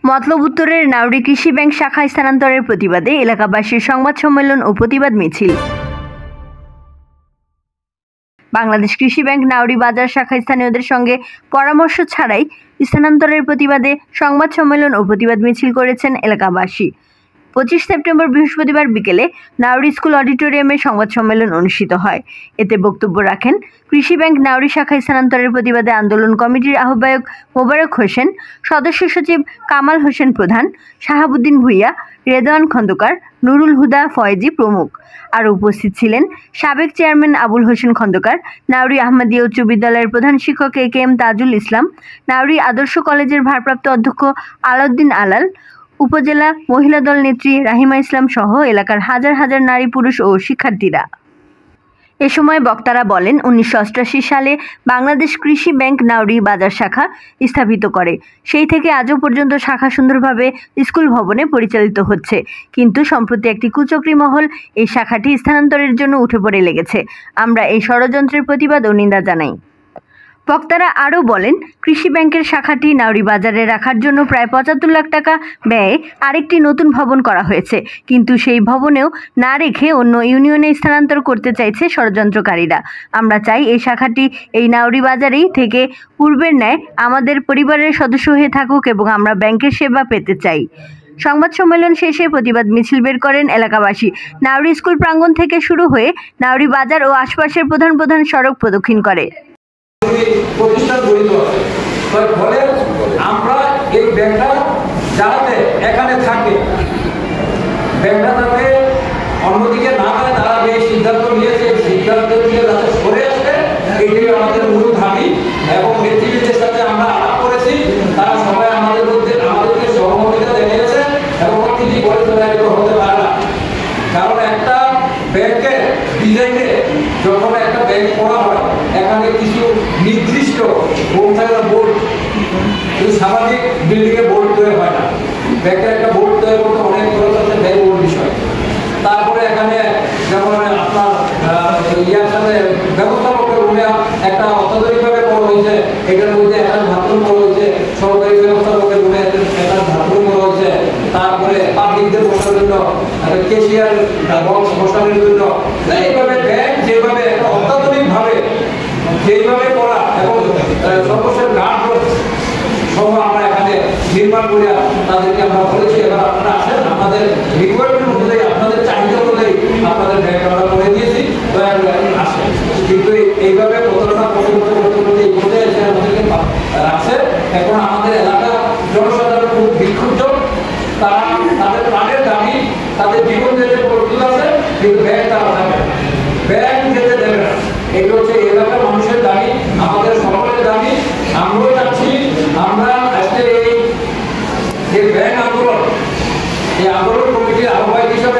মতলব উত্তরের নাউরি কৃষি ব্যাংক শাখা স্থানান্তরের প্রতিবাদে এলাকাবাসীর সংবাদ সম্মেলন ও প্রতিবাদ মিছিল। বাংলাদেশ কৃষি ব্যাংক নাউরি বাজার শাখা স্থানীয়দের সঙ্গে পরামর্শ ছাড়াই স্থানান্তরের প্রতিবাদে সংবাদ সম্মেলন ও প্রতিবাদ মিছিল করেছেন এলাকাবাসী। 25 সেপ্টেম্বর বৃহস্পতিবার বিকেলে নাউরি স্কুল অডিটোরিয়ামে সংবাদ সম্মেলন অনুষ্ঠিত হয়। এতে বক্তব্য রাখেন কৃষি ব্যাংক নাউরি শাখা স্থানান্তরের প্রতিবাদে আন্দোলন কমিটির আহ্বায়ক মোবারক হোসেন, সদস্য সচিব কামাল হোসেন প্রধান, শাহাবুদ্দিন ভূঁইয়া, রেদওয়ান খন্দকার, নুরুল হুদা ফয়েজি প্রমুখ। আরও উপস্থিত ছিলেন সাবেক চেয়ারম্যান আবুল হোসেন খন্দকার, নাউরি আহমদিয়া উচ্চ বিদ্যালয়ের প্রধান শিক্ষক এ.কে.এম তাজুল ইসলাম, নাউরি আদর্শ কলেজের ভারপ্রাপ্ত অধ্যক্ষ আলাউদ্দিন আলাল, উপজেলা মহিলা দল নেত্রী রাহিমা ইসলাম সহ এলাকার হাজার হাজার নারী পুরুষ ও শিক্ষার্থীরা। এ সময় বক্তারা বলেন, 1988 সালে বাংলাদেশ কৃষি ব্যাংক নাউরি বাজার শাখা স্থাপিত করে। সেই থেকে আজও পর্যন্ত শাখা সুন্দরভাবে স্কুল ভবনে পরিচালিত হচ্ছে, কিন্তু সম্প্রতি একটি কুচক্রী মহল এই শাখাটি স্থানান্তরের জন্য উঠে পড়ে লেগেছে। আমরা এই ষড়যন্ত্রের প্রতিবাদ ও নিন্দা জানাই। বক্তারা আরও বলেন, কৃষি ব্যাংকের শাখাটি নাউরি বাজারে রাখার জন্য প্রায় 75 লাখ টাকা ব্যয়ে আরেকটি নতুন ভবন করা হয়েছে, কিন্তু সেই ভবনেও না রেখে অন্য ইউনিয়নে স্থানান্তর করতে চাইছে ষড়যন্ত্রকারীরা। আমরা চাই এই শাখাটি এই নাউরি বাজারেই থেকে পূর্বের ন্যায় আমাদের পরিবারের সদস্য হয়ে থাকুক এবং আমরা ব্যাংকের সেবা পেতে চাই। সংবাদ সম্মেলন শেষে প্রতিবাদ মিছিল বের করেন এলাকাবাসী। নাউরি স্কুল প্রাঙ্গণ থেকে শুরু হয়ে নাউরি বাজার ও আশপাশের প্রধান প্রধান সড়ক প্রদক্ষিণ করে। প্রতিষ্ঠান জড়িত আছে, ফলে আমরা এই ব্যাংকটা যাতে এখানে থাকে, ব্যাংকটা যাতে অন্যদিকে না যায়, তারা যে সিদ্ধান্ত নিয়েছে সিদ্ধান্ত থেকে যাতে সরে আসে, এটাই আমাদের মূল দাবি। এবং নেতৃত্বের সাথে আমরা আলাপ করেছি, তারা সবাই আমাদেরকে সহমর্মিতা দেখিয়েছে এবং কিছু পরিচালিত হতে পারে না। কারণ একটা ব্যাংকের ডিজাইনে যখন একটা ব্যাংক করা হয়, এখানে কিছু নির্দিষ্ট বোর্ড, শুধু সামাজিক বিল্ডিংয়ে বোর্ড তৈরি হয় না, ব্যাংকের একটা বোর্ড তৈরি করতে অনেক খরচ আছে, ব্যয়বহুল বিষয়। তারপরে এখানে যেমন আপনার ইয়ার সাথে ব্যবস্থাপকের রুমে একটা অত্যাধুনিকভাবে করা হয়েছে, এটার মধ্যে একটা বাথরুম করা হয়েছে, সরকারি ব্যবস্থাপকের রুমে একটা বাথরুম করা হয়েছে। তারপরে পাবলিকদের বসার জন্য একটা ক্যাশিয়ার বক্স বসানোর জন্য। এইভাবে ব্যাংক যেভাবে একটা অত্যাধুনিকভাবে যেভাবে করা এবং সর্বশেষ গার্ড সহ আমরা এখানে নির্মাণ করে তাদেরকে আমরা বলেছি, এবার আপনারা আসেন, আমাদের রিকোয়ারমেন্ট অনুযায়ী আপনাদের চাহিদা অনুযায়ী আপনাদের ব্যাংক আমরা করে দিয়েছি, দয়া করে আসেন। কিন্তু এইভাবে প্রতারণা করতে এই পর্যায়ে এসে আমাদেরকে রাখছে। এখন আমাদের এলাকার জনসাধারণ খুব বিক্ষুব্ধ, তারা তাদের প্রাণের দাবি, তাদের জীবন যেতে প্রস্তুত আছে, কিন্তু ব্যাংক তারা থাকবে না, ব্যাংক যেতে দেবে না। এটা হচ্ছে এলাকার মানুষের দাবি, আমাদের সকলের দাবি। আমরাও চাচ্ছি, আমরা আজকে এই ব্যাংক আন্দোলন, এই আন্দোলন কমিটির আহ্বায়ক হিসাবে